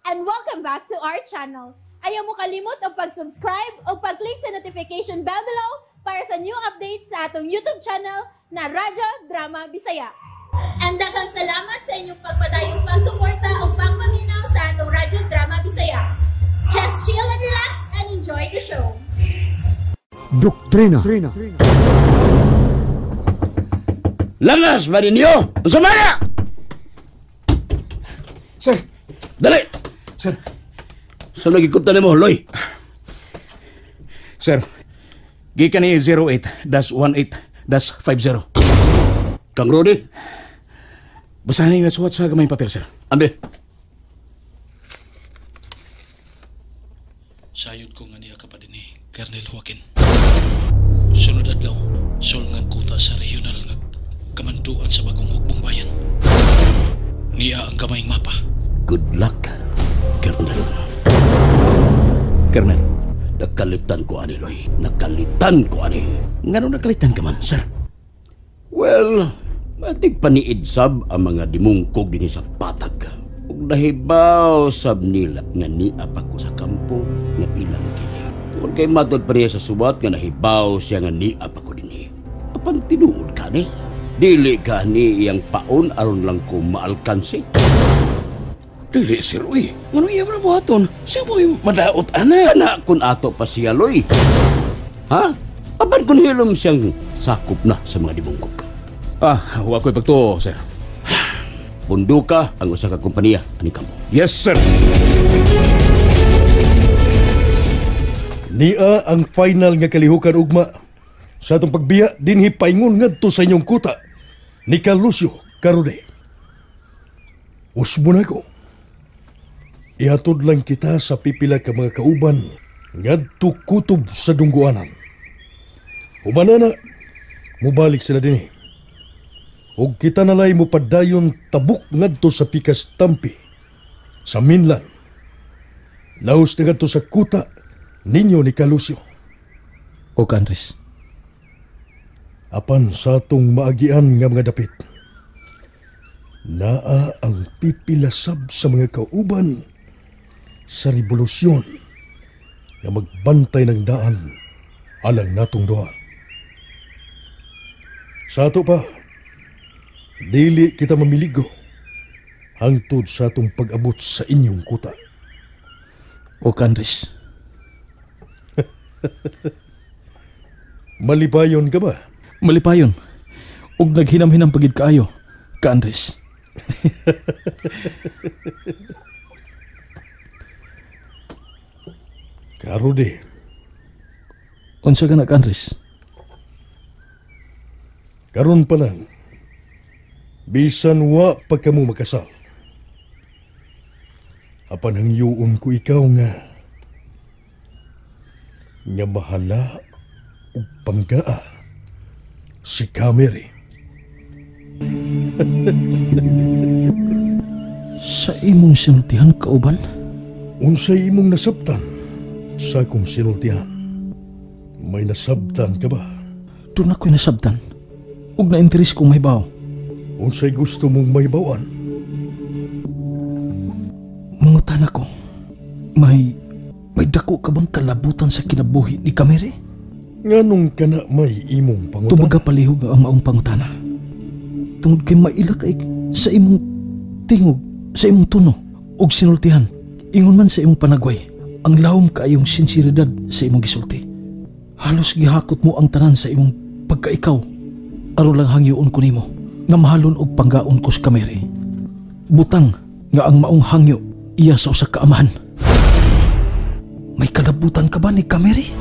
and welcome back to our channel. Ayaw mo kalimot o pag-subscribe o pag-click sa notification bell below para sa new updates sa atong YouTube channel na Radyo Drama Bisaya. And daghang salamat sa inyong pagpadayong pagsuporta o pagpaminaw sa atong Radyo Drama Bisaya. Just chill and relax and enjoy the show. Doktrina. Lalas ba ninyo? Sumaya! Sir! Dali! Sir! Saan nagikot na mo, Loy? Sir, gikan ni 08-18-50. Kang Rodi? Basahin na suwat sa gamayng papel, sir. Ambe. Sayod ko nga niya kapatid ni Colonel Joaquin. Sunod adlaw, sulngan kuta sa regional nga kamanduan sa bagong hukbong bayan. Niya ang kamayng mapa. Good luck, Colonel. Colonel. Nakalitan ko ani, Loy. Nakalitan ko ani. Ngano nakalitan ka man, sir? Well, matig paniid sab ang mga dimungkog din sa patag. Ug nahibaw sab nila nga niya pa ko sa kampo nga ilang kini. Tungod kay matod pa niya sa subat nga nahibaw siya nga niya pa ko din. Apan tinuod ka ni? Dili ka ni iyang paon aron lang ko maalkansi. Dili, sir, uy. Ngano iya mo na buhaton? Siya mo yung madaot, ana. Kana kun ato pa siya, Loy. Ha? Apan kun hilom siyang sakop na sa mga dimungkog. Wa ko'y pagtuo, sir. Bunduka ang usa ka kompanya ani kampo. Yes, sir. Nia ang final nga kalihukan ugma sa atong pagbiya dinhi paingon ngadto sa inyong kuta ni Lucio Carude. Usbo na ko. Ihatod lang kita sa pipila ka mga kauban ngadto kutob sa dungguanan. Humanana, mubalik sila dinhi. Ug kita nalay mo padayon tabuk ngadto sa pikas Tampi sa Minlan. Laos na ngadto sa kuta ninyo ni Lucio. O Andres. Apan sa atong maagian nga mga dapit. Naa ang pipilasab sa mga kauban sa revolusyon nga magbantay ng daan alang natong duha. Sa ato pa, dili kita mamiligo hangtod sa atong pag-abot sa inyong kuta. O Andres. Malipayon ka ba? Malipayon. Ug naghinam-hinam pagid kaayo, ka Andres. Carude, Unsa ka na, ka Andres? karon pa lang, bisan wa pa kamo makasal. Apan hangyoon ko ikaw nga mahala ug panggaa si Cameri. Sa imong sinultihan kauban? Unsay imong nasabtan sa akong sinultihan? May nasabtan ka ba? Doon ako'y nasabtan. Ug na-interes kong mahibaw. Unsay gusto mong mahibawan? Mangutan ako. May dako ka bang kalabutan sa kinabuhi ni Cameri? Nganong ka na may imong pangutan? Tumaga palihog ang maong pangutana. Tungod kay maila kay sa imong tingog, sa imong tuno, ug sinultihan. Ingon man sa imong panagway, ang lawom kaayong sinseridad sa imong gisulti. Halos gihakot mo ang tanan sa imong pagkaikaw. Aron lang hangyoon ko nimo, nga mahalon og panggaon ko sa Cameri. Butang nga ang maong hangyo iya sa usa ka amahan. May kalabutan ka ba ni Cameri?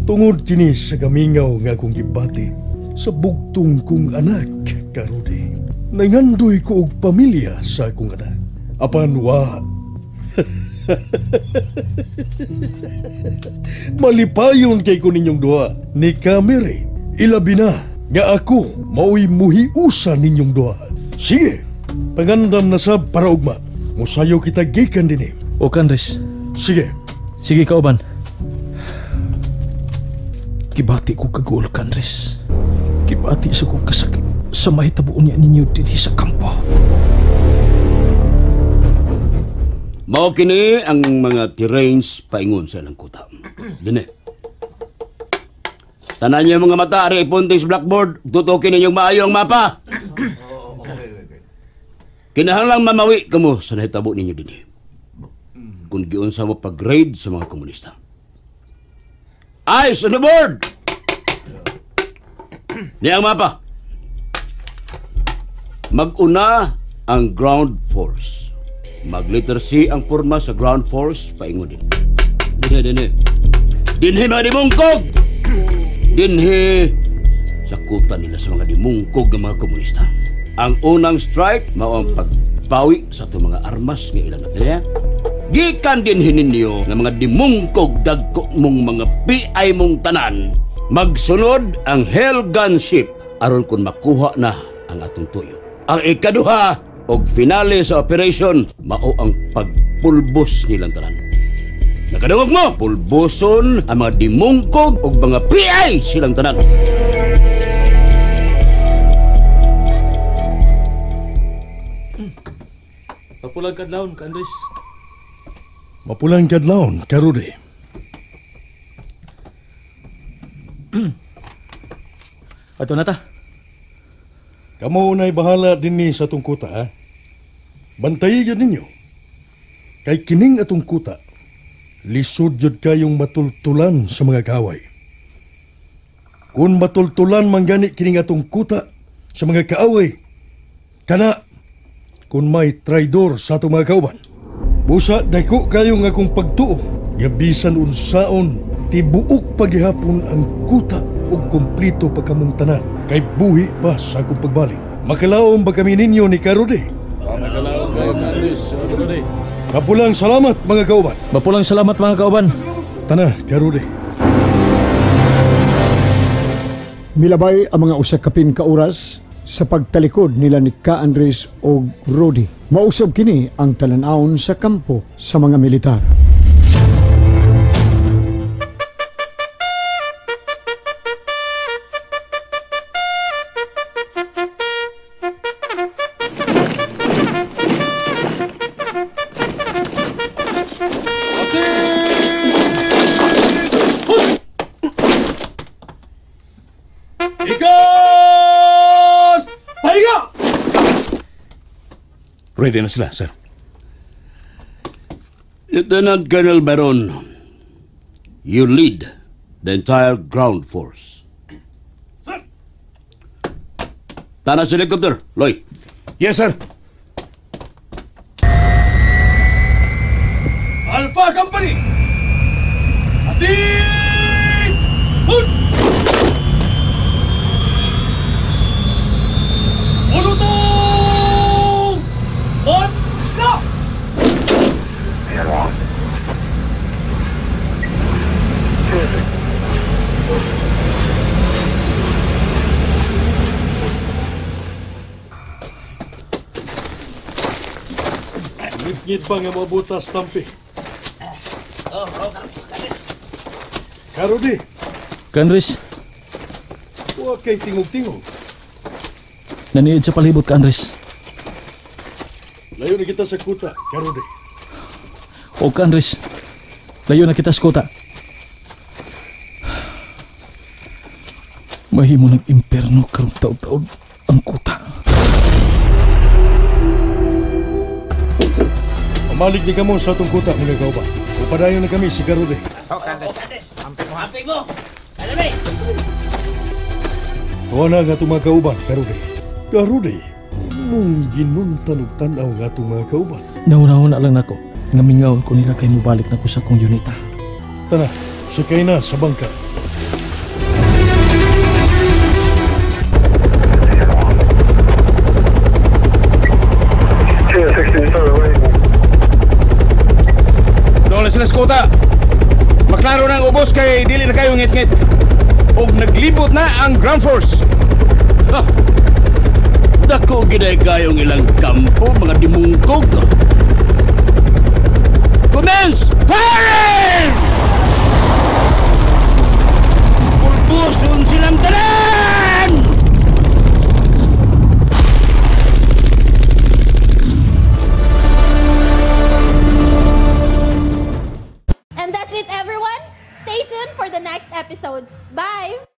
Tungod kini sa gamingaw nga akong gibati sa bugtong kong anak, Carude. Nangandoy ko og pamilya sa akong anak. Apan wa. Malipayon kay ko ninyong duha ni Cameri. Ilabi na nga ako mao'y muhiusa ninyong duha. Sige, pangandam na sab para ugma. Musayo kita gikan dinhi. O Andres. Sige. Sige kauban. Kibati ko kagul, Andres. Kibati sa kong kasakit sa mahitabuon niya ninyo dinhi sa kampo. Mao kini ang mga terrains paingon sa ilang kuta. Dine. Tanan niyo mga mata, ari ipunting sa blackboard, tutukin ninyong maayo ang mapa. Kinahanglang mamawi kamo sa nahitabo ninyo dinhi. Kung giunsa mo pag-grade sa mga komunista. Eyes on the board! Niyang mapa. Mag-una ang ground force. Mag-letter C ang forma sa ground force, paingon din. Dinhe. Dinhe mga dimungkog! Dinhe sa kuta nila sa mga dimungkog ng mga komunista. Ang unang strike, mao ang pagbawi sa itong mga armas nga ilang natin. Gikan din hininyo ng mga dimungkog dagko mong mga PI mong tanan. Magsunod ang hell gunship aron kung makuha na ang atong tuyo. Ang ikaduha og finale sa operation mao ang pagpulbos nilang tanan. Nakadungog mo, pulboson ang mga dimungkog og mga PI silang tanan. Papulang kadlawon, Andres. Mapulang kadlawon, Karude. Ato na ta. Kamo unay bahala dinhi sa atong kuta, ha? Bantayan ninyo. Kay kining atong kuta, lisod jud kayong matultulan sa mga kaaway. Kung matultulan man gani kining atong kuta sa mga kaaway, kana kung may traidor sa atong mga kauban. Busa dako kayo nga akong pagtuo, nga bisan unsaon tibuok paghihapon ang kuta ug kumplito pa kamong tanan. Kay buhi pa sa akong pagbalik. Makalaom ba kami ninyo ni Karude? Makalaom kayo, Karude. Mapulang salamat mga kauban. Mapulang salamat mga kauban. Tana, Karude. Milabay ang mga usa kapin ka oras sa pagtalikod nila ni Ka Andres o Rudy. Mausab kini ang talan-awon sa kampo sa mga militar. Ready na sila, sir. Lieutenant Colonel Baron, you lead the entire ground force. Sir! Tana sa helicopter, Loy. Yes, sir. Alpha Company! Atin! Hud! Molotov! On! Go! Ngit ba nga mabutas, Tampi? Karude, Andres, huwag kay tingog-tingog. naniid sa palibot ka, Andres. Layo na kita sa kuta, Karude. O ka, Andres, layo na kita sa kuta. Mahimo ng imperno karong taod-taod ang kuta. Pamalig ni kamo sa atong kuta, mga kauban. Upadayon na kami si Karude. Huwag na nga itong mga kauban, Karude. Karude, nung ginuntan og tanaw nga itong mga kauban. Nauna-una lang nako, nga mingaw ko nila kay mubalik na ko sa kong unita. Tana, sakay na sa bangka. Doon na sila sa kota. Maklaro ng ubos kay dili na kayo ngit-ngit. Og naglibot na ang ground force. Ha! Dako giday kayong ilang kampo, mga dimungkog. Commence firing! Pulbuson silang tanan! next episodes. Bye!